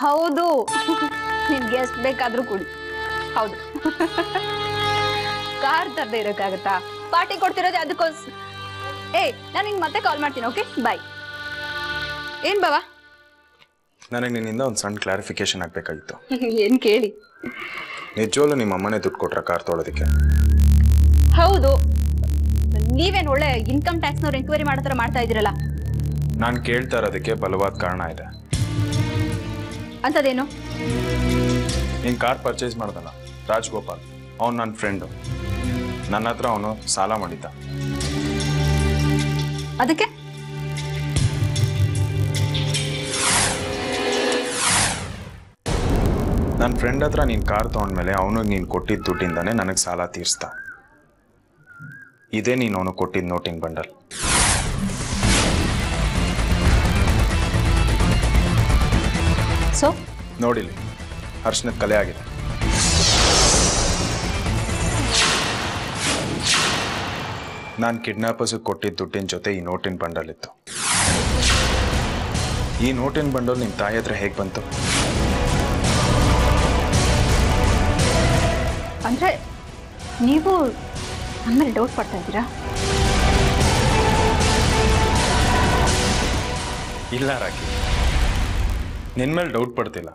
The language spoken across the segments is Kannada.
ಹೌದು ನಿನ್ಗೆ ಎಷ್ಟು ಬೇಕಾದ್ರೂ ಕೊಡಿ. ಹೌದು ಕಾರ್ ತರದೇ ಇರೋಕ್ಕಾಗತ್ತಾ? ಪಾರ್ಟಿ ಕೊಡ್ತಿರೋದೇ ಅದಕ್ಕೋಸ್ಕರ. ನಾನು ನಿಂಗೆ ಮತ್ತೆ ಕಾಲ್ ಮಾಡ್ತೀನಿ. Okay bye. ಏನ್ ಬಾವಾ? ನನಗೆ ನಿನ್ನಿಂದ ಒಂದು ಸಣ್ಣ ಕ್ಲಾರಿಫಿಕೇಶನ್ ಆಗ್ಬೇಕಾಗಿತ್ತು. ಏನ್ ಕೇಳಿ? ನಿಜವಾಗ್ಲೂ ನಿಮ್ಮ ಅಮ್ಮನೇ ದುಡ್ಡು ಕೊಟ್ರ ಕಾರ್ ತೊಗೊಳೋದಕ್ಕೆ? ಹೌದು. ನೀವೇನ್ ಒಳ್ಳೆ ಇನ್ಕಮ್ ಟ್ಯಾಕ್ಸ್ನವ್ರು ಎಂಕ್ವೈರಿ ಮಾಡೋ ಥರ ಮಾಡ್ತಾ ಇದ್ದೀರಲ್ಲ? ನಾನು ಕೇಳ್ತಾ ಇರೋದಕ್ಕೆ ಬಲವಾದ ಕಾರಣ ಇದೆ. ಅಂಥದ್ದೇನು? ನೀನು ಕಾರ್ ಪರ್ಚೇಸ್ ಮಾಡ್ದಲ್ಲ ರಾಜ್ಗೋಪಾಲ್, ಅವನು ನನ್ನ ಫ್ರೆಂಡು. ನನ್ನ ಹತ್ರ ಅವನು ಸಾಲ ಮಾಡಿದ್ದ. ಅದಕ್ಕೆ ನನ್ನ ಫ್ರೆಂಡ್ ಹತ್ರ ನೀನು ಕಾರ್ ತೊಗೊಂಡ್ಮೇಲೆ ಅವನಿಗೆ ನೀನು ಕೊಟ್ಟಿದ್ದ ದುಡ್ಡಿಂದಾನೆ ನನಗೆ ಸಾಲ ತೀರಿಸ್ದ. ಇದೇ ನೀನು ಅವನು ಕೊಟ್ಟಿದ್ದ ನೋಟಿನ ಬಂಡಲ್. ಸೊ ನೋಡಿಲಿ, ಹರ್ಷನದ ಕಲೆ ಆಗಿದೆ. ನಾನು ಕಿಡ್ನಾಪರ್ಸಿಗೆ ಕೊಟ್ಟಿದ್ದ ದುಡ್ಡಿನ ಜೊತೆ ಈ ನೋಟಿನ ಬಂಡಲ್ ಇತ್ತು. ಈ ನೋಟಿನ ಬಂಡಲ್ ನಿಮ್ಮ ತಾಯಿ ಹತ್ರ ಹೇಗೆ ಬಂತು? ಅಂದ್ರೆ ನೀವು ನಮ್ಮಲ್ಲಿ ಡೌಟ್ ಪಡ್ತಾ ಇದ್ದೀರಾ? ಇಲ್ಲ ರಾಕಿ, ನಿನ್ನ ಮೇಲೆ ಡೌಟ್ ಪಡ್ತಿಲ್ಲ.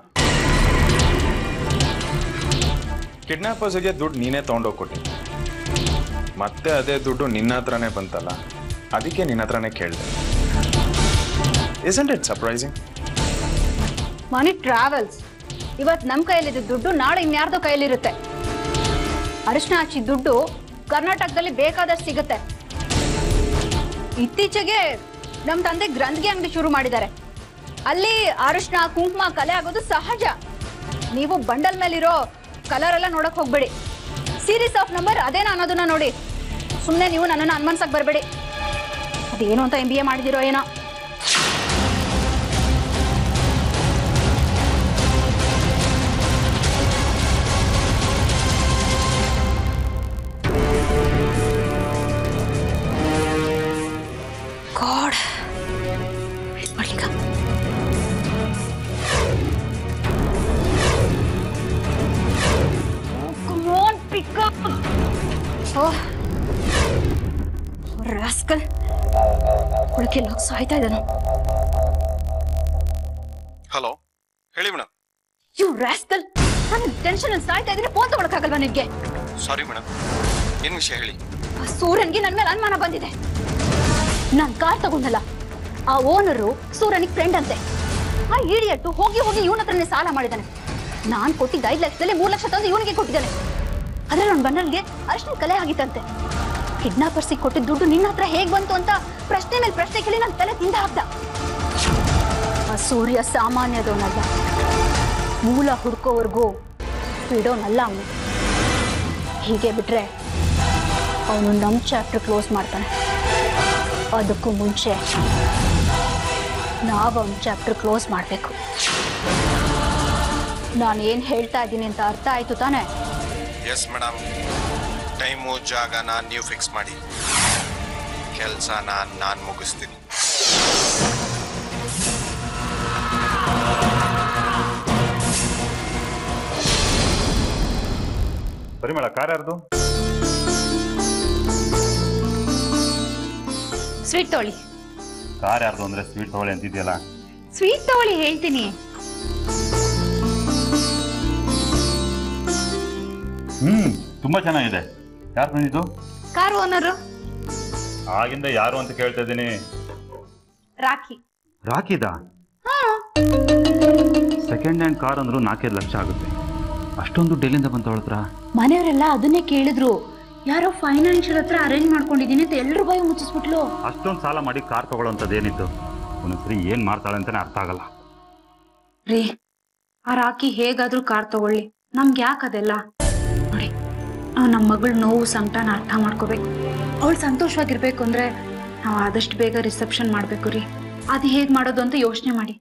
ಕಿಡ್ನಾಪರ್ಸ್ಗೆ ದುಡ್ಡು ನೀನೇ ತೊಗೊಂಡೋಗಿ ಕೊಟ್ಟಿದ್ದೆ, ಮತ್ತೆ ಅದೇ ದುಡ್ಡು ನಿನ್ನ ಹತ್ರನೇ ಬಂತಲ್ಲ, ಅದಕ್ಕೆ ನಿನ್ನ ಹತ್ರನೇ ಕೇಳಿದೆ. Isn't it surprising? Money travels. ಇವತ್ತು ನಮ್ಮ ಕೈಯಲ್ಲಿದ್ದ ದುಡ್ಡು ನಾಳೆ ಇನ್ಯಾರ್ದೋ ಕೈಯಲ್ಲಿರುತ್ತೆ. ಅರಿಶಿನ ಹಚ್ಚಿ ದುಡ್ಡು ಕರ್ನಾಟಕದಲ್ಲಿ ಬೇಕಾದಷ್ಟು ಸಿಗುತ್ತೆ. ಇತ್ತೀಚೆಗೆ ನಮ್ಮ ತಂದೆ ಗ್ರಂಥಿಗೆ ಅಂಗಡಿ ಶುರು ಮಾಡಿದ್ದಾರೆ. ಅಲ್ಲಿ ಅರಿಶಿನ ಕುಂಕುಮ ಕಲೆ ಆಗೋದು ಸಹಜ. ನೀವು ಬಂಡಲ್ ಮೇಲಿರೋ ಕಲರ್ ಎಲ್ಲ ನೋಡಕ್ ಹೋಗ್ಬೇಡಿ. ಸೀರೀಸ್ ಆಫ್ ನಂಬರ್ ಅದೇನೋ ಅನ್ನೋದನ್ನ ನೋಡಿ. ಸುಮ್ಮನೆ ನೀವು ನನ್ನನ್ನು ಅನುಮಾನಿಸಕ್ ಬರಬೇಡಿ. ಅದೇನು ಅಂತ MBA ಮಾಡಿದಿರೋ ಏನೋ. God. Malika. Oh, come on, pick up. Oh, rascal. ಹುಡುಕಿ ಲೋಕ್ ಸಾಯ್ತಾ ಇದ್ದಾನು. ಹಲೋ, ಹೇಳಿ ಮೇಡಮ್. ಯು ರಾಸ್ಕಲ್, ನಾನು ಟೆನ್ಷನ್ ಅಲ್ಲಿ ಸಾಯ್ತಾ ಇದ್ದೀನಿ. ಫೋನ್ ತಗೊಳಕ್ಕಾಗಲ್ವಾ ನಿನ್ಗೆ? ಸಾರಿ ಮೇಡಮ್, ಏನು ವಿಷಯ ಹೇಳಿ. ಆ ಸೂರ್ಯನ್ಗೆ ನನ್ನ ಮೇಲೆ ಅನುಮಾನ ಬಂದಿದೆ. ನಾನ್ ಕಾರ್ ತಗೊಂಡಲ್ಲ, ಆ ಓನರು ಸೂರ್ಯನಿಗೆ ಫ್ರೆಂಡ್ ಅಂತೆ. ಆ ಇಡಿಯಟ್ಟು ಹೋಗಿ ಹೋಗಿ ಇವನ ಹತ್ರನೇ ಸಾಲ ಮಾಡಿದ್ದಾನೆ. ನಾನ್ ಕೊಟ್ಟಿದ್ದ 5 ಲಕ್ಷದಲ್ಲಿ 3 ಲಕ್ಷ ತಂದು ಇವನಿಗೆ ಕೊಟ್ಟಿದ್ದಾನೆ. ಅದ್ರಲ್ಲಿ ಅವ್ನ ಬಂಡಲ್ಗೆ ಅರಿಶಿನ ಕಲೆ ಆಗಿತ್ತಂತೆ. ಕಿಡ್ನಾಪರ್ಸಿಗೆ ಕೊಟ್ಟಿದ್ದ ದುಡ್ಡು ನಿನ್ನ ಹತ್ರ ಹೇಗ್ ಬಂತು ಅಂತ ಪ್ರಶ್ನೆ ಮೇಲೆ ಪ್ರಶ್ನೆ ಕೇಳಿ ನನ್ನ ತಲೆ ತಿಂದ ಹಾಕ್ದ. ಆ ಸೂರ್ಯ ಸಾಮಾನ್ಯದವನಲ್ಲ, ಮೂಲ ಹುಡ್ಕೋವರೆಗೂ ಬಿಡೋನಲ್ಲ ಅವನು. ಹೀಗೆ ಬಿಟ್ರೆ ಅವನು ನಮ್ಮ ಚಾಪ್ಟರ್ ಕ್ಲೋಸ್ ಮಾಡ್ತಾನೆ. ಅದಕ್ಕೂ ಮುಂಚೆ ನಾವು ಒಂದು ಚಾಪ್ಟರ್ ಕ್ಲೋಸ್ ಮಾಡಬೇಕು. ನಾನು ಏನು ಹೇಳ್ತಾ ಇದ್ದೀನಿ ಅಂತ ಅರ್ಥ ಆಯ್ತು ತಾನೆ? Yes madam. ಟೈಮು ಜಾಗನ ನೀವು ಫಿಕ್ಸ್ ಮಾಡಿ, ಕೆಲಸನ ನಾನು ಮುಗಿಸ್ತೀನಿ. ಪರಿಮಳ, ಕಾರ್ ಯಾರ್ದು? ಸ್ವೀಟ್ ತಗೊಳ್ಳಿ. ಕಾರ್ ಯಾರ್ದು ಅಂದ್ರೆ ಸ್ವೀಟ್ ತಗೊಳ್ಳಿ ಅಂತಿದ್ಯಲ್ಲ. ಸ್ವೀಟ್ ತಗೊಳ್ಳಿ ಹೇಳ್ತೀನಿ. ತುಂಬಾ ಚೆನ್ನಾಗಿದೆ. ಯಾರು ಬಂದಿದ್ದು? Car owner. ಆಗಿಂದ ಯಾರು ಅಂತ ಕೇಳ್ತಾ ಇದ್ದೀನಿ. ರಾಖಿ. ರಾಖಿದಾ? ಸೆಕೆಂಡ್ ಹ್ಯಾಂಡ್ ಕಾರ್ ಅಂದ್ರು 4-5 ಲಕ್ಷ ಆಗುತ್ತೆ. ಅಷ್ಟೊಂದು ಡೆಲ್ಲಿಂದ ಬಂತ ಹೊಳತ್ರ? ಮನೆಯವರೆಲ್ಲ ಅದನ್ನೇ ಕೇಳಿದ್ರು. ಯಾರೋ ಫೈನಾನ್ಷಿಯಲ್ ಹತ್ರ ಅರೇಂಜ್ ಮಾಡ್ಕೊಂಡಿದ್ದೀನಿ ಅಂತ ಎಲ್ಲರೂ ಬಾಯಿ ಮುಚ್ಚಿಸ್ಬಿಟ್ಲು. ಅಷ್ಟೊಂದು ಸಾಲ ಮಾಡಿ ಕಾರ್ ತಗೊಳ್ಳೋಂಥದ್ದು ಏನಿತ್ತು? ಒಂದ್ಸರಿ ಏನ್ ಮಾಡ್ತಾಳೆ ಅಂತಾನೆ ಅರ್ಥ ಆಗಲ್ಲ. ರೀ, ಆ ರಾಖಿ ಹೇಗಾದ್ರೂ ಕಾರ್ ತಗೊಳ್ಳಿ, ನಮ್ಗೆ ಯಾಕೆ ಅದೆಲ್ಲ? ನೋಡಿ, ನಾವು ನಮ್ಮ ಮಗಳ ನೋವು ಸಂಕಟನ ಅರ್ಥ ಮಾಡ್ಕೋಬೇಕು. ಅವಳು ಸಂತೋಷವಾಗಿರ್ಬೇಕು ಅಂದ್ರೆ ನಾವು ಆದಷ್ಟು ಬೇಗ ರಿಸೆಪ್ಷನ್ ಮಾಡ್ಬೇಕು ರೀ. ಅದು ಹೇಗ್ ಮಾಡೋದು ಅಂತ ಯೋಚನೆ ಮಾಡಿ.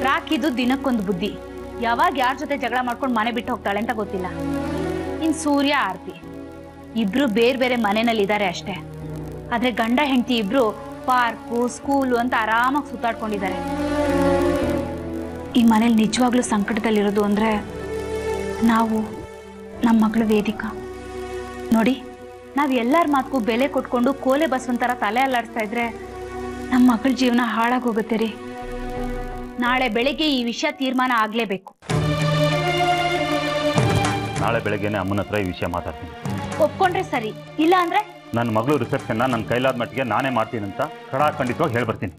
ರಾಖಿದು ದಿನಕ್ಕೊಂದು ಬುದ್ಧಿ. ಯಾವಾಗ ಯಾರ ಜೊತೆ ಜಗಳ ಮಾಡ್ಕೊಂಡು ಮನೆ ಬಿಟ್ಟು ಹೋಗ್ತಾಳೆ ಅಂತ ಗೊತ್ತಿಲ್ಲ. ಇನ್ ಸೂರ್ಯ ಆರ್ತಿ ಇಬ್ರು ಬೇರೆ ಬೇರೆ ಮನೆಯಲ್ಲಿ ಇದ್ದಾರೆ ಅಷ್ಟೇ. ಆದ್ರೆ ಗಂಡ ಹೆಂಡತಿ ಇಬ್ರು ಪಾರ್ಕು ಸ್ಕೂಲು ಅಂತ ಆರಾಮಾಗಿ ಸುತ್ತಾಡ್ಕೊಂಡಿದ್ದಾರೆ. ಈ ಮನೇಲಿ ನಿಜವಾಗ್ಲೂ ಸಂಕಟದಲ್ಲಿರೋದು ಅಂದರೆ ನಾವು ನಮ್ಮ ಮಗಳು ವೇದಿಕಾ. ನೋಡಿ, ನಾವು ಎಲ್ಲರ ಮಾತಕ್ಕೂ ಬೆಲೆ ಕೊಟ್ಕೊಂಡು ಕೋಲೆ ಬಸವಂತರ ತಲೆ ಅಲ್ಲಾಡಿಸ್ತಾ ಇದ್ರೆ ನಮ್ಮ ಮಗಳ ಜೀವನ ಹಾಳಾಗೋಗುತ್ತೆ ರೀ. ನಾಳೆ ಬೆಳಿಗ್ಗೆ ಈ ವಿಷಯ ತೀರ್ಮಾನ ಆಗಲೇಬೇಕು. ನಾಳೆ ಬೆಳಗ್ಗೆನೆ ಅಮ್ಮನ ಹತ್ರ ಈ ವಿಷಯ ಮಾತಾಡ್ತೀನಿ. ಒಪ್ಕೊಂಡ್ರೆ ಸರಿ, ಇಲ್ಲ ಅಂದ್ರೆ ನನ್ನ ಮಗಳು ರಿಸೆಪ್ಷನ್ನ ನನ್ನ ಕೈಲಾದ ಮಟ್ಟಿಗೆ ನಾನೇ ಮಾಡ್ತೀನಿ ಅಂತ ಖಂಡಿತವಾಗಿ ಹೇಳ್ಬರ್ತೀನಿ.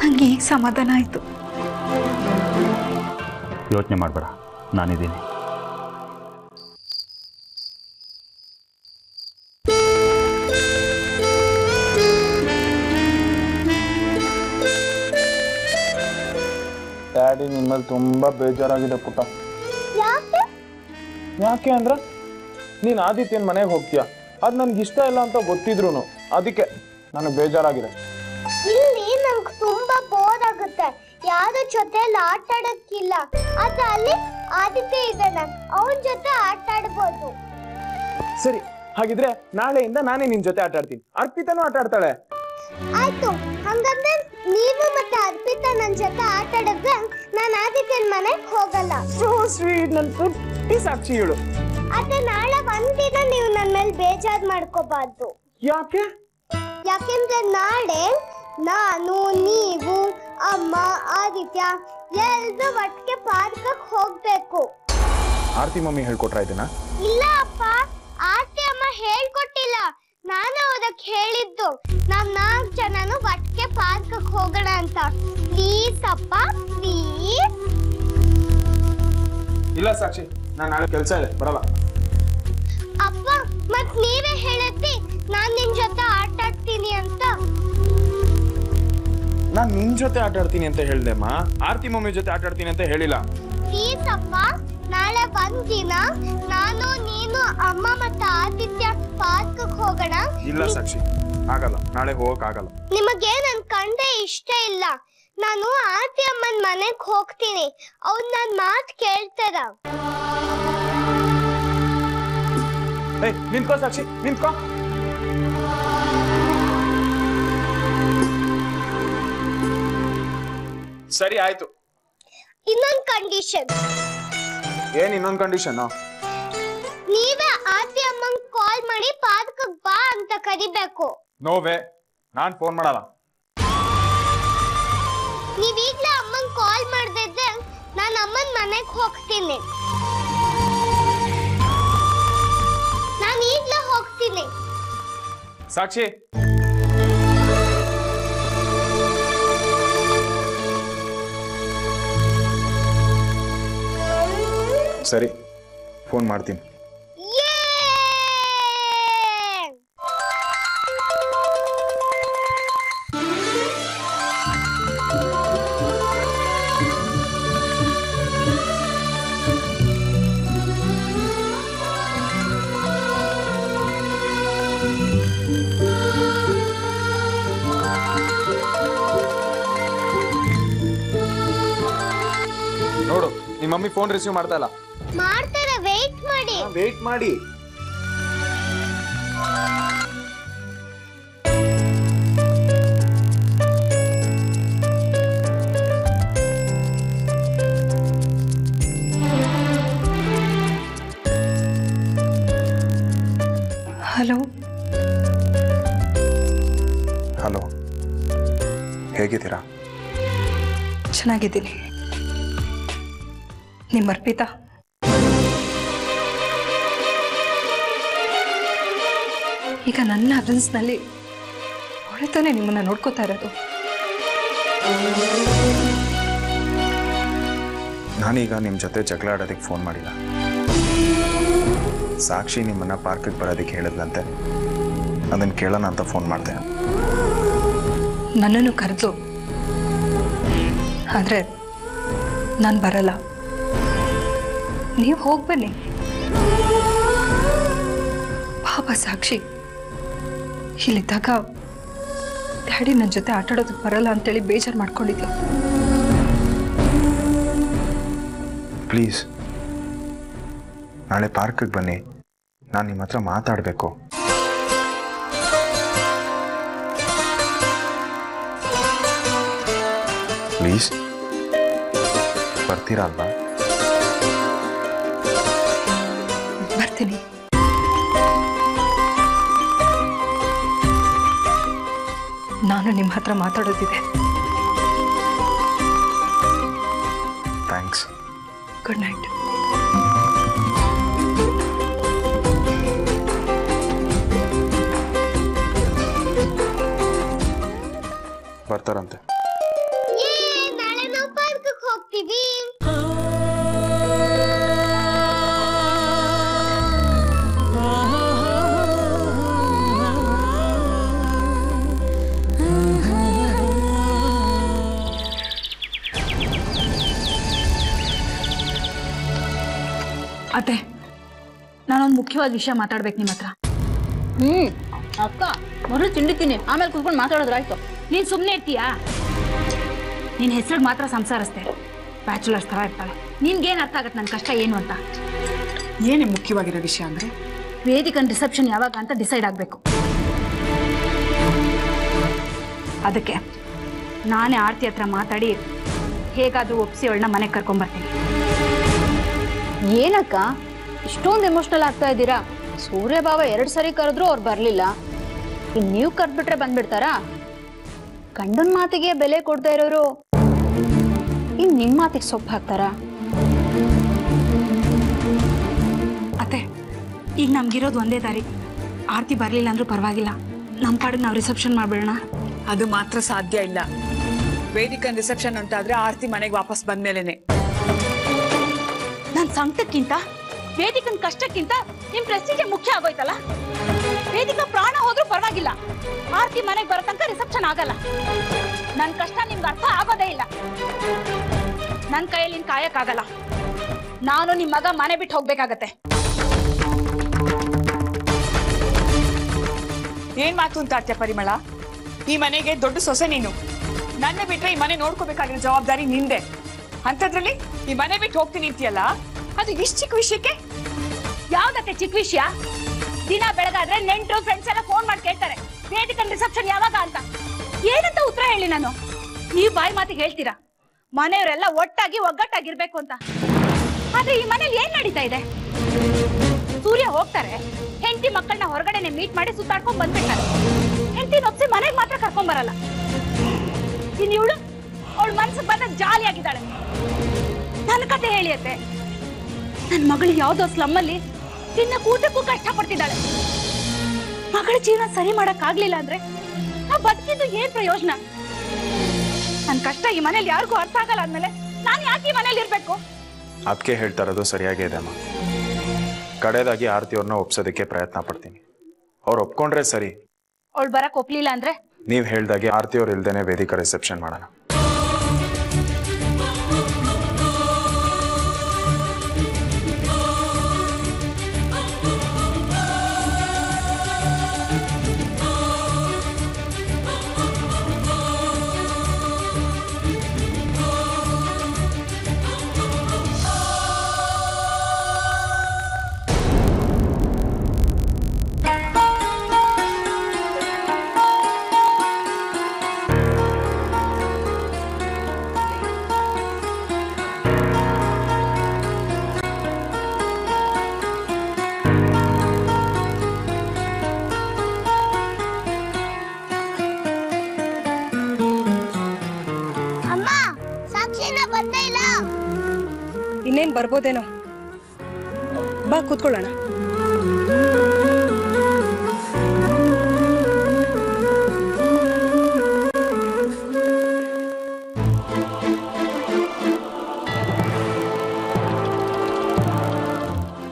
ನಂಗೆ ಈಗ ಸಮಾಧಾನ ಆಯ್ತು. ಯೋಚನೆ ಮಾಡಬೇಡ, ನಾನಿದ್ದೀನಿ. ಡ್ಯಾಡಿ ನಿಮ್ಮಲ್ಲಿ ತುಂಬಾ ಬೇಜಾರಾಗಿದೆ ಪುಟ್ಟ. ಯಾಕೆ ಅಂದ್ರೆ ನೀನ್ ಆದಿತ್ಯನ ಮನೆಗೆ ಹೋಗ್ತೀಯ, ಅದ್ ನನ್ಗೆ ಇಷ್ಟ ಇಲ್ಲ ಅಂತ ಗೊತ್ತಿದ್ರು ಅದಕ್ಕೆ ನನಗೆ ಬೇಜಾರಾಗಿದೆ. ಇಲ್ಲಿ ನಂಗೆ ತುಂಬಾ ಬೋರ್ ಆಗುತ್ತೆ, ಯಾರ ಜೊತೆ ಆಟ ಆಡಕ್ಕಿಲ್ಲ. ಆದ್ರೆ ಅಲ್ಲಿ ಆದಿತ್ಯ ಇದ್ದಾನೆ, ಅವನ ಜೊತೆ ಆಟ ಆಡ್ಬೋದು. ಸರಿ, ಹಾಗಿದ್ರೆ ನಾಳೆಯಿಂದ ನಾನೇ ನಿನ್ ಜೊತೆ ಆಟ ಆಡ್ತೀನಿ. ಅರ್ಪಿತಾನು ಆಟ ಆಡ್ತಾಳೆ. ಆಯ್ತು, ಹಂಗಂದ್ರೆ ನೀವು ಮತ್ತೆ ಅರ್ಪಿತಾ ನನ್ ಜೊತೆ ಆಟ ಆಡಿದ್ರೆ ನಾನು ಆದಿತ್ಯನ ಮನೆಗೆ ಹೋಗಲ್ಲ. ಸೋ ಸ್ವೀಟ್, ನನ್ ಪುಟ್ಟಿ ಸಾಕ್ಷಿ ಹೇಳು. ಆದ್ರೆ ನಾಳೆ ಒಂದಿನ ನೀವು ನನ್ನ ಮೇಲೆ ಬೇಜಾರ್ ಮಾಡ್ಕೋಬಾರ್ದು. ಯಾಕೆ? ಯಾಕೆಂದ್ರೆ ನಾಳೆ ನಾನು, ನೀವು, ಅಮ್ಮ, ಆದಿತ್ಯ ಎಲ್ಲರೂ ಒಟ್ಟಿಗೆ ಪಾರ್ಕ್ ಹೋಗ್ಬೇಕು. ಆರ್ತಿ ಮಮ್ಮಿ ಹೇಳ್ಕೊಟ್ರ ಇದನ್ನ? ಇಲ್ಲ ಅಪ್ಪ, ಆರ್ತಿ ಅಮ್ಮ ಹೇಳ್ಕೊಟ್ಟಿಲ್ಲ, ನಾನು ಅದಕ್ಕೆ ಹೇಳಿದ್ದು. ನಾವ್ 4 ಜನನು ಒಟ್ಟಿಗೆ ಪಾರ್ಕ್ ಹೋಗೋಣ ಅಂತ. ಪ್ಲೀಸ್ ಅಪ್ಪ, ಪ್ಲೀಸ್. ಇಲ್ಲ ಸಾಕ್ಷಿ, ನಾನು ನಾಳೆ ಕೆಲಸ ಇದೆ, ಬರಲ್ಲ. ಅಪ್ಪ, ಮತ್ ನೀವೇ ಹೇಳಿದ್ರಿ ನಾನ್ ನಿನ್ ಜೊತೆ ಆಟ ಆಡ್ತೀನಿ ಅಂತ. ನಾನ್ ನಿನ್ ಜೊತೆ ಆಟ ಆಡ್ತೀನಿ ಅಂತ ಹೇಳ್ದೆಮ್ಮ, ಆರ್ತಿ ಮಮ್ಮಿ ಜೊತೆ ಆಟ ಆಡ್ತೀನಿ ಅಂತ ಹೇಳಿಲ್ಲ. ಪ್ಲೀಸ್ ಅಪ್ಪ, ನಾಳೆ ಒಂದಿನ ನಾನು, ನೀನು, ಅಮ್ಮ ಮತ್ತೆ ಆದಿತ್ಯ ಪಾರ್ಕ್ ಹೋಗೋಣ. ಇಲ್ಲ ಸಾಕ್ಷಿ, ಆಗಲ್ಲ, ನಾಳೆ ಹೋಗಕ್ ಆಗಲ್ಲ. ನಿಮಗೆ ನನ್ ಕಂಡೆ ಇಷ್ಟ ಇಲ್ಲ. ನಾನು ಆರ್ತಿ ಅಮ್ಮನ ಮನೆಗ್ ಹೋಗ್ತೀನಿ, ಅವ್ರು ನನ್ ಮಾತ್ ಕೇಳ್ತಾರ. ನಿಂತ್ಕೋ ಸಾಕ್ಷಿ, ನಿಂತ್ಕೋ. ಸರಿ ಆಯ್ತು. ಇನ್ನೊಂದ್ ಕಂಡೀಷನ್. ಏನ್ ಇನ್ನೊಂದ್ ಕಂಡೀಷನ್? ನೀವೇ ಆರ್ತಿ ಅಮ್ಮಂಗ್ ಕಾಲ್ ಮಾಡಿ ಪಾರ್ಕ್ ಬಾ ಅಂತ ಕರಿಬೇಕು. ನೋವೇ, ನಾನ್ ಫೋನ್ ಮಾಡಲ್ಲ. ನೀವ್ ಈಗ್ಲೇ ಅಮ್ಮಂಗ್ ಕಾಲ್ ಮಾಡ್ದಿದ್ರೆ ನಾನ್ ಅಮ್ಮನ್ ಮನೆಗ್ ಹೋಗ್ತೀನಿ. ನಾನ್ ಈಗ್ಲೇ ಹೋಗ್ತೀನಿ. ಸಾಕ್ಷಿ, ಸರಿ, ಫೋನ್ ಮಾಡ್ತೀನಿ. ನೋಡು, ನಿಮ್ಮ ಮಮ್ಮಿ ಫೋನ್ ರಿಸೀವ್ ಮಾಡ್ತಾ ಇಲ್ಲ. ಮಾಡ್ತಾರೆ, ವೇಟ್ ಮಾಡಿ. ವೇಟ್ ಮಾಡಿ. ಹಲೋ. ಹಲೋ, ಹೇಗಿದ್ದೀರಾ? ಚೆನ್ನಾಗಿದ್ದೀನಿ. ನಿಮ್ಮ ಅರ್ಪಿತಾ? ಈಗ ನನ್ನ ಅಬ್ಸೆನ್ಸ್ನಲ್ಲಿ ಅವಳೇ ತಾನೇ ನಿಮ್ಮನ್ನ ನೋಡ್ಕೋತಾ ಇರೋದು. ನಾನೀಗ ನಿಮ್ಮ ಜೊತೆ ಜಗಳ ಆಡೋದಕ್ಕೆ ಫೋನ್ ಮಾಡಿಲ್ಲ. ಸಾಕ್ಷಿ ನಿಮ್ಮನ್ನ ಪಾರ್ಕಿಗೆ ಬರೋದಕ್ಕೆ ಹೇಳಿದ್ಲಂತೆ, ಅದನ್ನು ಕೇಳೋಣ ಅಂತ ಫೋನ್ ಮಾಡಿದೆ. ನನ್ನನ್ನು ಕರೆದು, ಆದರೆ ನಾನು ಬರಲ್ಲ, ನೀವು ಹೋಗ್ಬನ್ನಿ. ಪಾಪ ಸಾಕ್ಷಿ ಇಲ್ಲಿದ್ದಾಗ ಡ್ಯಾಡಿ ನನ್ನ ಜೊತೆ ಆಟಾಡೋದಕ್ಕೆ ಬರಲ್ಲ ಅಂತೇಳಿ ಬೇಜಾರು ಮಾಡ್ಕೊಂಡಿದ್ಲು. ಪ್ಲೀಸ್ ನಾಳೆ ಪಾರ್ಕಿಗೆ ಬನ್ನಿ, ನಾನು ನಿಮ್ಮ ಹತ್ರ ಮಾತಾಡಬೇಕು. ಪ್ಲೀಸ್ ಬರ್ತೀರಾ ಅಲ್ವಾ? ಬರ್ತೀನಿ. ನಾನು ನಿಮ್ಮ ಹತ್ರ ಮಾತಾಡೋದಿದೆ. ಥ್ಯಾಂಕ್ಸ್. Good night. ಬರ್ತಾರಂತೆ. ನಾಳೆ ನಾವು ಪಾರ್ಕ್ ಹೋಗ್ತೀವಿ. ಅತ್ತೆ, ನಾನೊಂದು ಮುಖ್ಯವಾದ ವಿಷಯ ಮಾತಾಡ್ಬೇಕು ನಿಮ್ಮ ಹತ್ರ. ಅಕ್ಕ, ಮೊದಲು ತಿಂಡಿತೀನಿ, ಆಮೇಲೆ ಕೂತ್ಕೊಂಡು ಮಾತಾಡೋದ್ರಾಯ್ತು. ನೀನ್ ಸುಮ್ಮನೆ ಇರ್ತೀಯಾ? ನಿನ್ ಹೆಸರು ಮಾತ್ರ ಸಂಸಾರಸ್ತೆ, ಬ್ಯಾಚುಲರ್ಸ್ ತರ ಇರ್ತಾಳೆ. ನಿನ್ಗೇನು ಅರ್ಥ ಆಗತ್ತೆ ನನ್ನ ಕಷ್ಟ ಏನು ಅಂತ? ಏನೇ ಮುಖ್ಯವಾಗಿರೋ ವಿಷಯ ಅಂದ್ರೆ, ವೇದಿಕನ್ ರಿಸೆಪ್ಷನ್ ಯಾವಾಗ ಅಂತ ಡಿಸೈಡ್ ಆಗಬೇಕು. ಅದಕ್ಕೆ ನಾನೇ ಆರತಿ ಹತ್ರ ಮಾತಾಡಿ ಹೇಗಾದ್ರೂ ಒಪ್ಸಿ ಅವಳನ್ನ ಮನೆಗೆ ಕರ್ಕೊಂಡ್ಬರ್ತೀನಿ. ಏನಕ್ಕ ಇಷ್ಟೊಂದು ಎಮೋಷನಲ್ ಆಗ್ತಾ ಇದ್ದೀರಾ? ಸೂರ್ಯ ಬಾವ 2 ಸರಿ ಕರೆದ್ರು ಅವ್ರು ಬರಲಿಲ್ಲ, ಇನ್ನು ನೀವು ಕರೆದ್ಬಿಟ್ರೆ ಬಂದ್ಬಿಡ್ತಾರಾ? ಗಂಡನ ಮಾತಿಗೆ ಬೆಲೆ ಕೊಡ್ತಾ ಇರೋರು ಇನ್ನು ನಿಮ್ಮ ಮಾತಿಗೆ ಸೊಪ್ಪು ಹಾಕ್ತಾರಾ? ಅತ್ತೆ, ಈಗ ನಮ್ಗಿರೋದು ಒಂದೇ ದಾರಿ. ಆರತಿ ಬರಲಿಲ್ಲ ಅಂದ್ರೂ ಪರವಾಗಿಲ್ಲ, ನಮ್ಮ ಪಾಡಿಗೆ ನಾವು ರಿಸೆಪ್ಷನ್ ಮಾಡ್ಬಿಡೋಣ. ಅದು ಮಾತ್ರ ಸಾಧ್ಯ ಇಲ್ಲ. ವೇದಿಕನ್ ರಿಸೆಪ್ಷನ್ ಅಂತಾದ್ರೆ ಆರತಿ ಮನೆಗೆ ವಾಪಸ್ ಬಂದ್ಮೇಲೆನೆ. ನನ್ನ ಸಂಕಟಕ್ಕಿಂತ ವೇದಿಕನ್ ಕಷ್ಟಕ್ಕಿಂತ ನಿಮ್ ಪ್ರೆಸ್ಟೀಜ್ ಮುಖ್ಯ ಆಗೋಯ್ತಲ್ಲ. ವೇದಿಕಾ ಪ್ರಾಣ ಹೋದ್ರೂ ಪರವಾಗಿಲ್ಲ, ಆರತಿ ಮನೆಗೆ ಬರೋ ತನಕ ರಿಸೆಪ್ಷನ್ ಆಗಲ್ಲ. ನನ್ನ ಕಷ್ಟ ನಿಮ್ಗೆ ಅರ್ಥ ಆಗೋದೇ ಇಲ್ಲ. ನನ್ನ ಕೈಯಲ್ಲಿ ಕಾಯಕ್ಕಾಗಲ್ಲ. ನಾನು ನಿಮ್ ಮಗ ಮನೆ ಬಿಟ್ಟು ಹೋಗ್ಬೇಕಾಗತ್ತೆ. ಏನ್ ಮಾತು ಅಂತ ಆಡ್ತೀಯ ಪರಿಮಳ? ಈ ಮನೆಗೆ ದೊಡ್ಡ ಸೊಸೆ ನೀನು. ನನ್ನ ಬಿಟ್ರೆ ಈ ಮನೆ ನೋಡ್ಕೋಬೇಕಾಗಿರೋ ಜವಾಬ್ದಾರಿ ನಿಂದೆ. ಅಂತದ್ರಲ್ಲಿ ಈ ಮನೆ ಬಿಟ್ಟು ಹೋಗ್ತೀನಿ ಅಂತೀಯಲ್ಲ, ಅದು ಇಷ್ಟು ಚಿಕ್ಕ ವಿಷಯಕ್ಕೆ? ಯಾವ್ದಕ್ಕೆ ಚಿಕ್ಕ ವಿಷಯ? ದಿನ ಬೆಳಗಾದ್ರೆ ನೆಂಟರು ಫ್ರೆಂಡ್ಸ್ ಎಲ್ಲ ಫೋನ್ ಮಾಡಿ ಕೇಳ್ತಾರೆ ವೇದಿಕನ್ ರಿಸೆಪ್ಷನ್ ಯಾವಾಗ ಅಂತ. ಏನಂತ ಉತ್ತರ ಹೇಳಿ ನಾನು? ನೀವು ಬಾಯಿ ಮಾತಿಗೆ ಹೇಳ್ತೀರಾ ಮನೆಯವರೆಲ್ಲ ಒಟ್ಟಾಗಿ ಒಗ್ಗಟ್ಟಾಗಿರ್ಬೇಕು ಅಂತ. ಆದ್ರೆ ಈ ಮನೇಲಿ ಏನ್ ನಡೀತಾ ಇದೆ? ಸೂರ್ಯ ಹೋಗ್ತಾರೆ, ಹೆಂಡತಿ ಮಕ್ಕಳನ್ನ ಹೊರಗಡೆನೆ ಮೀಟ್ ಮಾಡಿ ಸುತ್ತಾಡ್ಕೊಂಡ್ ಬಂದ್ಬಿಡ್ತಾರೆ. ಹೆಂಡತಿ ಒಪ್ಸಿ ಮನೆಗೆ ಮಾತ್ರ ಕರ್ಕೊಂಡ್ ಬರಲ್ಲ. ಇನ್ ಇವಳು ಅವಳ ಮನ್ಸಿಗೆ ಬಂದ ಜಾಲಿಯಾಗಿದ್ದಾಳೆ. ನನ್ನ ಕತೆ ಹೇಳಿಯತ್ತೆ. ನನ್ನ ಮಗಳು ಯಾವ್ದೋ ಸ್ಲಮ್ಮಲ್ಲಿ ಊಟಕ್ಕೂ ಕಷ್ಟಪಡ್ತಿದ್ದಾಳೆ. ಮಗಳ ಜೀವನ ಸರಿ ಮಾಡಕ್ ಆಗ್ಲಿಲ್ಲ ಅಂದ್ರೆ ನಾ ಬದುಕಿದ್ದು ಏನ್ ಪ್ರಯೋಜನ? ನನ್ ಕಷ್ಟ ಈ ಮನೇಲಿ ಯಾರಿಗೂ ಅರ್ಥ ಆಗಲ್ಲ ಅಂದ್ಮೇಲೆ ನಾನು ಯಾಕೆ ಈ ಮನೇಲಿ ಇರ್ಬೇಕು? ಅದಕ್ಕೆ ಹೇಳ್ತಾ ಇರೋದು ಸರಿಯಾಗಿದೆ ಅಮ್ಮ. ಕಡೆದಾಗಿ ಆರತಿ ಅವ್ರನ್ನ ಒಪ್ಸೋದಕ್ಕೆ ಪ್ರಯತ್ನ ಪಡ್ತೀನಿ. ಅವ್ರು ಒಪ್ಕೊಂಡ್ರೆ ಸರಿ. ಅವಳು ಬರಕ್ ಒಪ್ಲಿಲ್ಲ ಅಂದ್ರೆ ನೀವು ಹೇಳ್ದಾಗೆ ಆರತಿ ಅವ್ರು ಇಲ್ದೇನೆ ವೇದಿಕಾ ರಿಸೆಪ್ಷನ್ ಮಾಡೋಣ. ಇನ್ನೇನ್ ಬರ್ಬೋದೇನೋ. ಬಾ ಕೂತ್ಕೊಳ್ಳೋಣ.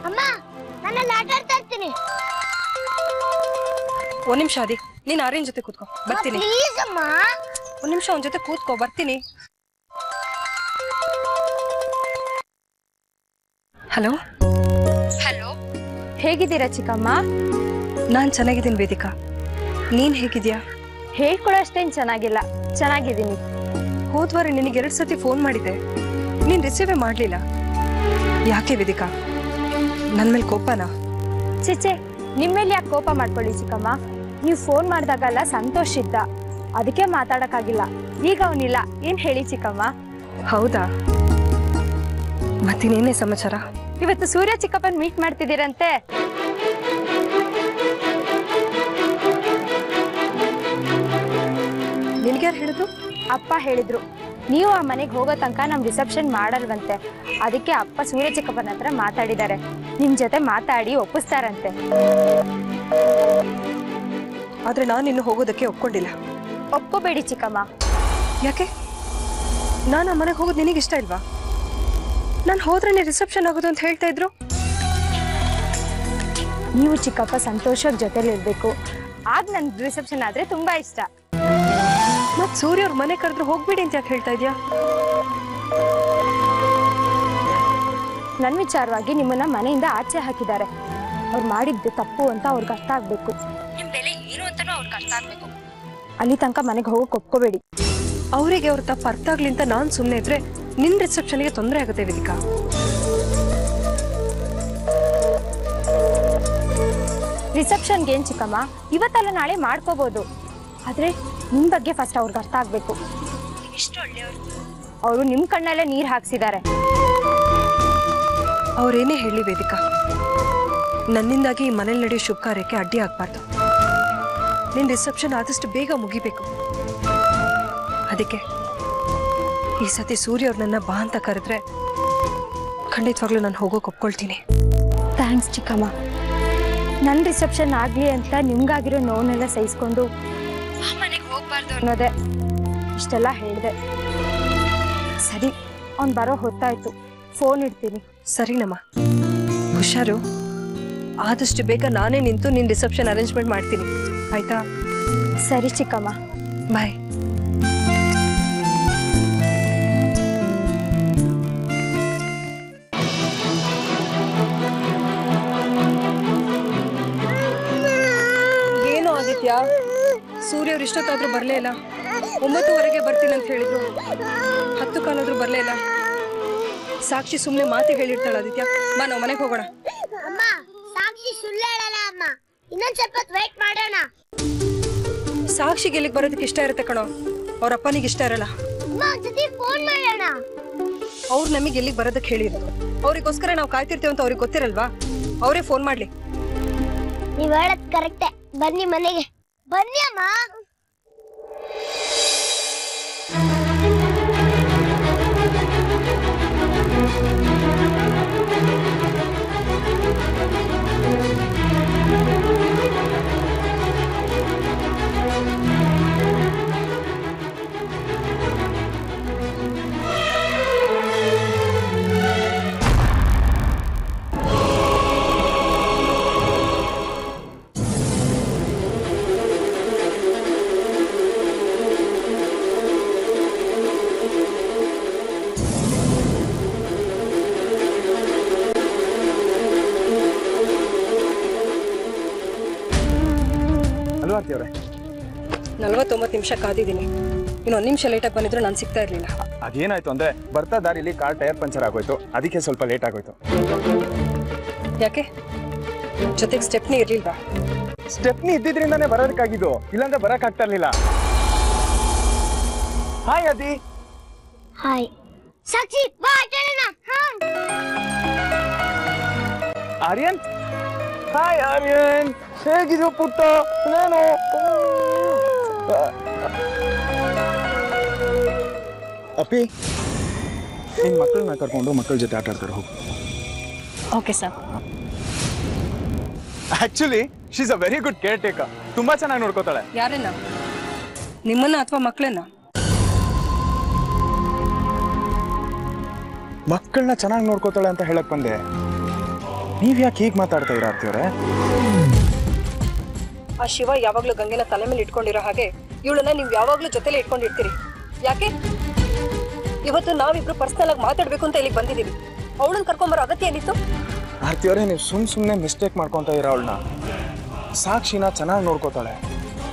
ಅಮ್ಮ, ನಾನು ಆಟ ಆಡ್ತಾ ಇರ್ತೀನಿ. ಒಂದ್ ನಿಮಿಷ ಆದಿ, ನೀನ್ ಆರ್ಯನ್ ಜೊತೆ ಕೂತ್ಕೋ, ಬರ್ತೀನಿ. ಪ್ಲೀಸ್ ಅಮ್ಮ. ಒಂದ್ ನಿಮಿಷ ಅವನ ಜೊತೆ ಕೂತ್ಕೋ, ಬರ್ತೀನಿ. ಹಲೋ ಹಲೋ, ಹೇಗಿದ್ದೀರಾ ಚಿಕ್ಕಮ್ಮ? ನಾನ್ ಚೆನ್ನಾಗಿದ್ದೀನಿ ವೇದಿಕಾ, ನೀನ್ ಹೇಗಿದ್ಯಾ? ಹೇಳ್ಕೊಳೋ ಅಷ್ಟೇನ್ ಚೆನ್ನಾಗಿಲ್ಲ, ಚೆನ್ನಾಗಿದ್ದೀನಿ. ಹೋದ್ವಾರ ನಿನಗೆ 2 ಸತಿ ಫೋನ್ ಮಾಡಿದೆ, ನೀನ್ ರಿಸೀವೇ ಮಾಡ್ಲಿಲ್ಲ. ಯಾಕೆ ವೇದಿಕಾ, ನನ್ ಮೇಲೆ ಕೋಪನಾ? ಚಿಚೆ, ನಿಮ್ಮೇಲೆ ಯಾಕೆ ಕೋಪ ಮಾಡ್ಕೊಳ್ಳಿ ಚಿಕ್ಕಮ್ಮ. ನೀವು ಫೋನ್ ಮಾಡಿದಾಗಲ್ಲ ಸಂತೋಷ್ ಇದ್ದ, ಅದಕ್ಕೆ ಮಾತಾಡಕ್ಕಾಗಿಲ್ಲ. ಈಗ ಅವನಿಲ್ಲ. ಏನ್ ಹೇಳಿ ಚಿಕ್ಕಮ್ಮ? ಹೌದಾ? ಮತ್ತಿನೇನೇ ಸಮಾಚಾರ? ಇವತ್ತು ಸೂರ್ಯ ಚಿಕ್ಕಪ್ಪನ್ ಮೀಟ್ ಮಾಡ್ತಿದ್ದೀರಂತೆ. ನಿನ್ಗ್ಯಾರು ಹೇಳಿದ್ರು? ಅಪ್ಪ ಹೇಳಿದ್ರು. ನೀವು ಆ ಮನೆಗೆ ಹೋಗೋ ತನಕ ನಮ್ ರಿಸೆಪ್ಷನ್ ಮಾಡಲ್ವಂತೆ. ಅದಕ್ಕೆ ಅಪ್ಪ ಸೂರ್ಯ ಚಿಕ್ಕಪ್ಪನ ಹತ್ರ ಮಾತಾಡಿದ್ದಾರೆ. ನಿಮ್ ಜೊತೆ ಮಾತಾಡಿ ಒಪ್ಪಿಸ್ತಾರಂತೆ. ಆದ್ರೆ ನಾನು ಇನ್ನು ಹೋಗೋದಕ್ಕೆ ಒಪ್ಕೊಂಡಿಲ್ಲ. ಒಪ್ಕೋಬೇಡಿ ಚಿಕ್ಕಮ್ಮ. ಯಾಕೆ? ನಾನು ಆ ಮನೆಗೆ ಹೋಗೋದು ನಿನಗೆ ಇಷ್ಟ ಇಲ್ವಾ? ನಾನು ಹೋದ್ರೆ ರಿಸೆಪ್ಷನ್ ಆಗೋದು ಅಂತ ಹೇಳ್ತಾ ಇದ್ರು. ನೀವು ಚಿಕ್ಕಪ್ಪ ಸಂತೋಷದ ಜೊತೆಲಿ ಇರ್ಬೇಕು. ಆಗ ನನ್ ರಿಸೆಪ್ಷನ್ ಆದ್ರೆ ತುಂಬಾ ಇಷ್ಟ. ಮತ್ ಸೂರ್ಯ ಅವ್ರ ಮನೆ ಕರೆದ್ರೆ ಹೋಗ್ಬೇಡಿ ಅಂತ ಯಾಕೆ ಹೇಳ್ತಾ ಇದ್ಯಾ? ನನ್ ವಿಚಾರವಾಗಿ ನಿಮ್ಮನ್ನ ಮನೆಯಿಂದ ಆಚೆ ಹಾಕಿದ್ದಾರೆ. ಅವ್ರು ಮಾಡಿದ್ದು ತಪ್ಪು ಅಂತ ಅವ್ರಿಗೆ ಅರ್ಥ ಆಗ್ಬೇಕು. ನಿಮ್ ಬೆಲೆ ಏನು ಅಂತಾನೂ ಅವ್ರಿಗೆ ಅರ್ಥ ಆಗ್ಬೇಕು. ಅಲ್ಲಿ ತನಕ ಮನೆಗೆ ಹೋಗಕ್ ಒಪ್ಕೋಬೇಡಿ. ಅವರಿಗೆ ಅವ್ರ ತಪ್ಪು ಅರ್ಥ ಆಗ್ಲಿ ಅಂತ ನಾನ್ ಸುಮ್ನೆ ಇದ್ರೆ ನಿನ್ ರಿಸೆಪ್ಷನ್ಗೆ ತೊಂದರೆ ಆಗುತ್ತೆ ವೇದಿಕಾ. ರಿಸೆಪ್ಷನ್ಗೆ ಏನ್ ಚಿಕ್ಕಮ್ಮ, ಇವತ್ತಲ್ಲ ನಾಳೆ ಮಾಡ್ಕೋಬಹುದು. ಆದ್ರೆ ನಿಮ್ ಬಗ್ಗೆ ಫಸ್ಟ್ ಅವ್ರಿಗೆ ಅರ್ಥ ಆಗ್ಬೇಕು. ಎಷ್ಟು ಒಳ್ಳೆಯವರು. ಅವರು ನಿಮ್ ಕಣ್ಣಲ್ಲೇ ನೀರ್ ಹಾಕ್ಸಿದ್ದಾರೆ. ಅವ್ರೇನೇ ಹೇಳಿ ವೇದಿಕಾ, ನನ್ನಿಂದಾಗಿ ಈ ಮನೇಲಿ ನಡೆಯೋ ಶುಭ ಕಾರ್ಯಕ್ಕೆ ಅಡ್ಡಿ ಆಗ್ಬಾರ್ದು. ನಿನ್ ರಿಸೆಪ್ಷನ್ ಆದಷ್ಟು ಬೇಗ ಮುಗಿಬೇಕು. ಅದಕ್ಕೆ ಈ ಸತಿ ಸೂರ್ಯ ಅವ್ರು ನನ್ನ ಬಾ ಅಂತ ಕರೆದ್ರೆ ಖಂಡಿತವಾಗ್ಲೂ ನಾನು ಹೋಗೋಕೆ ಒಪ್ಕೊಳ್ತೀನಿ. ಥ್ಯಾಂಕ್ಸ್ ಚಿಕ್ಕಮ್ಮ. ನನ್ನ ರಿಸೆಪ್ಷನ್ ಆಗ್ಲಿ ಅಂತ ನಿಮ್ಗಾಗಿರೋ ನೋವನ್ನೆಲ್ಲ ಸಹಿಸ್ಕೊಂಡು ಮನೆಗೆ ಹೋಗ್ಬಾರ್ದು ಅನ್ನೋದೇ ಇಷ್ಟೆಲ್ಲ ಹೇಳಿದೆ. ಸರಿ, ಅವ್ನು ಬರೋ ಹೊತ್ತಾಯ್ತು. ಫೋನ್ ಇಡ್ತೀನಿ. ಸರಿನಮ್ಮ, ಹುಷಾರು. ಆದಷ್ಟು ಬೇಗ ನಾನೇ ನಿಂತು ನಿನ್ನ ರಿಸೆಪ್ಷನ್ ಅರೇಂಜ್ಮೆಂಟ್ ಮಾಡ್ತೀನಿ, ಆಯ್ತಾ? ಸರಿ ಚಿಕ್ಕಮ್ಮ, ಬಾಯ್. ಏನು ಆದಿತ್ಯ, ಸೂರ್ಯ ಅವ್ರು ಇಷ್ಟೊತ್ತಾದ್ರೂ ಬರಲೇ ಇಲ್ಲ. 9:30ಗೆ ಬರ್ತೀನಿ ಅಂತ ಹೇಳಿದ್ರು. 10 ಕಾಲಾದ್ರೂ ಬರಲೇ ಇಲ್ಲ. ಸಾಕ್ಷಿ ಸುಮ್ಮನೆ ಮಾತಿಗೆ ಹೇಳಿರ್ತಾಳ. ಆದಿತ್ಯ, ಬಾ ನಾವು ಮನೆಗೆ ಹೋಗೋಣ. ಅಮ್ಮ, ಸಾಕ್ಷಿ ಸುಳ್ಳು ಹೇಳಲ್ಲ ಅಮ್ಮ. ಇನ್ನೊಂದ್ ಸ್ವಲ್ಪ ವೇಟ್ ಮಾಡೋಣ. ಸಾಕ್ಷಿಗೆ ಇಲ್ಲಿಗೆ ಬರೋದಕ್ಕೆ ಇಷ್ಟ ಇರುತ್ತೆ ಕಣೋ, ಅವ್ರ ಅಪ್ಪನಿಗೆ ಇಷ್ಟ ಇರಲ್ಲ. ಅಮ್ಮ, ಒಂದ್ಸತಿ ಫೋನ್ ಮಾಡೋಣ. ಅವ್ರು ನಮಗೆ ಎಲ್ಲಿಗೆ ಬರೋದಕ್ಕೆ ಹೇಳಿರೋದು. ಅವ್ರಿಗೋಸ್ಕರ ನಾವು ಕಾಯ್ತಿರ್ತೀವಿ ಅಂತ ಅವ್ರಿಗೆ ಗೊತ್ತಿರಲ್ವಾ? ಅವರೇ ಫೋನ್ ಮಾಡ್ಲಿ. ನೀವ್ ಹೇಳದ್ ಕರೆಕ್ಟೇ. ಬನ್ನಿ ಮನೆಗೆ, ಬನ್ನಿ ಅಮ್ಮ. ಅಲ್ವಾ ಅತ್ತಿಯವರೇ? 49 ನಿಮಿಷ ಕಾದಿದ್ದೀನಿ. ಇನ್ನೊಂದು ನಿಮಿಷ ಲೇಟಾಗಿ ಬಂದಿದ್ರು ನಾನು ಸಿಗ್ತಾ ಇರಲಿಲ್ಲ. ಅದೇನಾಯ್ತು ಅಂದ್ರೆ ಬರ್ತಾ ದಾರಿಲಿ ಕಾರ್ ಟೈರ್ ಪಂಚರ್ ಆಗೋಯ್ತು, ಅದಕ್ಕೆ ಸ್ವಲ್ಪ ಲೇಟ್ ಆಗೋಯ್ತು. ಯಾಕೆ ಜೊತೆಗೆ ಸ್ಟೆಪ್ನಿ ಇರ್ಲಿಲ್ವಾ? ಸ್ಟೆಪ್ನಿ ಇದ್ದಿದ್ರಿಂದಾನೇ ಬರೋದಕ್ಕಾಗಿದ್ದು, ಇಲ್ಲಾಂದ್ರೆ ಬರಕ್ ಆಗ್ತಾ ಇರ್ಲಿಲ್ಲ. ಹಾಯ್ ಅದಿ. ಹಾಯ್ ಸಾಕ್ಷಿ, ಬಾ ಆಟಾಡೋಣ. ಆರ್ಯನ್. ಹಾಯ್ ಆರ್ಯನ್, ಹೇಗಿದೆಯೋ ಪುಟ್ಟ? ನಾನು ಅಪ್ಪಿ, ನಿನ್ ಮಕ್ಕಳನ್ನ ಕರ್ಕೊಂಡು ಮಕ್ಕಳ ಜೊತೆ ಆಟ ಆಡ್ತಾರೆ, ಹೋಗು. Okay sir. Actually she is a very good care taker. ತುಂಬಾ ಚೆನ್ನಾಗಿ ನೋಡ್ಕೋತಾಳೆ. ಯಾರನ್ನ? ನಿಮ್ಮನ್ನ ಅಥವಾ ಮಕ್ಕಳನ್ನ? ಮಕ್ಕಳನ್ನ ಚೆನ್ನಾಗಿ ನೋಡ್ಕೋತಾಳೆ ಅಂತ ಹೇಳಕ್ ಬಂದೆ. ನೀವ್ ಯಾಕೆ ಹೀಗೆ ಮಾತಾಡ್ತಾ ಇರ ಆರ್ತಿಯವ್ರೆ? ಆ ಶಿವ ಯಾವಾಗ್ಲೂ ಗಂಗೆನ ತಲೆ ಮೇಲೆ ಇಟ್ಕೊಂಡಿರೋ ಹಾಗೆ ಇವಳನ್ನ ನೀವು ಯಾವಾಗ್ಲೂ ಜೊತೆಲೆ ಇಟ್ಕೊಂಡಿರ್ತೀರಿ. ಯಾಕೆ? ಇವತ್ತು ನಾವಿಬ್ರು ಪರ್ಸನಲ್ ಆಗಿ ಮಾತಾಡ್ಬೇಕು ಅಂತ ಇಲ್ಲಿಗೆ ಬಂದಿದ್ದೀವಿ. ಅವಳನ್ನ ಕರ್ಕೊಂಬರೋ ಅಗತ್ಯ ಏನಿತ್ತು? ಆರ್ತಿಯವ್ರೆ, ನೀವು ಸುಮ್ಮನೆ ಮಿಸ್ಟೇಕ್ ಮಾಡ್ಕೊಂತ ಇರೋ ಅವಳನ್ನ. ಸಾಕ್ಷಿನ ಚೆನ್ನಾಗಿ ನೋಡ್ಕೋತಾಳೆ.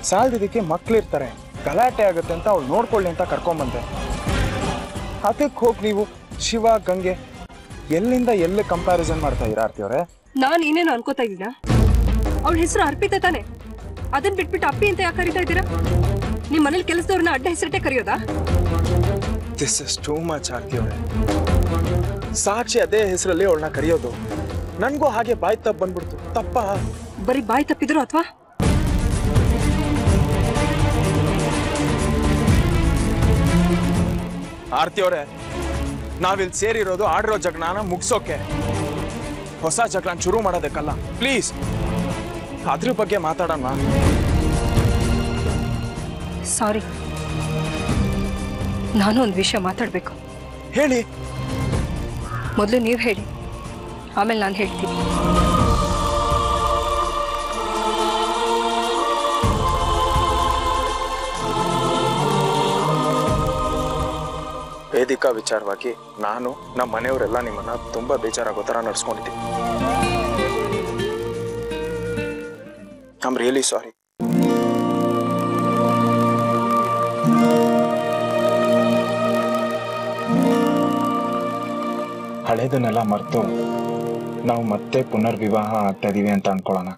ಸಾಲದಿದ್ದಕ್ಕೆ ಮಕ್ಳಿರ್ತಾರೆ, ಗಲಾಟೆ ಆಗುತ್ತೆ ಅಂತ ಅವಳು ನೋಡ್ಕೊಳ್ಳಿ ಅಂತ ಕರ್ಕೊಂಬಂದೆ. ಅದಕ್ಕೆ ಹೋಗಿ ನೀವು ಶಿವ ಗಂಗೆ ಎಲ್ಲಿಂದ ಎಲ್ಲಿ ಕಂಪ್ಯಾರಿಸನ್ ಮಾಡ್ತಾ ಇರ ಆರ್ತಿಯವ್ರೆ? ನಾನು ಏನೇನು ಅನ್ಕೋತಾ ಇದ್ದೀನ? ಅವಳ ಹೆಸರು ಅರ್ಪಿತ ತಾನೆ? ಅದನ್ನ ಬಿಟ್ಬಿಟ್ಟು ಅಪ್ಪಿ ಅಂತ ಯಾಕೆ ಕರಿತಾ ಇದ್ದೀರಾ? ನಿಮ್ ಮನೇಲಿ ಕೆಲಸದವ್ರನ್ನ ಅಡ್ಡ ಹೆಸರಿಟ್ಟೆ ಕರೆಯೋದಾ? ದಿಸ್ ಇಸ್ ಟೂ ಮಚ್ ಆರ್ತಿ ಅವಳೆ. ಸಾಕ್ಷಿ ಅದೇ ಹೆಸರಲ್ಲಿ ಅವಳನ್ನ ಕರೆಯೋದು. ನನ್ಗೂ ಹಾಗೆ ಬಾಯಿ ತಪ್ಪ ಬಂದ್ಬಿಡ್ತು. ತಪ್ಪ? ಬರೀ ಬಾಯಿ ತಪ್ಪಿದ್ರು ಅಥವಾ ಆರ್ತಿ ಅವರೇ, ನಾವಿಲ್ಲಿ ಸೇರಿರೋದು ಆಡಿರೋ ಜಗಳನ ಮುಗಿಸೋಕೆ, ಹೊಸ ಜಗಳನ ಶುರು ಮಾಡೋದಕ್ಕಲ್ಲ. ಪ್ಲೀಸ್ ಅದ್ರ ಬಗ್ಗೆ ಮಾತಾಡೋಣ. ಸಾರಿ, ನಾನು ಒಂದು ವಿಷಯ ಮಾತಾಡ್ಬೇಕು. ಹೇಳಿ. ಮೊದಲು ನೀವು ಹೇಳಿ, ಆಮೇಲೆ ನಾನು ಹೇಳ್ತೀನಿ. ವೇದಿಕಾ ವಿಚಾರವಾಗಿ ನಾನು ನಮ್ಮ ಮನೆಯವರೆಲ್ಲ ನಿಮ್ಮನ್ನ ತುಂಬಾ ಬೇಜಾರಾಗೋ ಥರ ನಡ್ಸ್ಕೊಂಡಿದ್ದೀವಿ. I am really sorry. ಹಳೇದನ್ನೆಲ್ಲ ಮರೆತು ನಾವು ಮತ್ತೆ ಪುನರ್ವಿವಾಹ ಆಗ್ತಾ ಇದೀವಿ ಅಂತ ಅನ್ಕೊಳ್ಳೋಣ.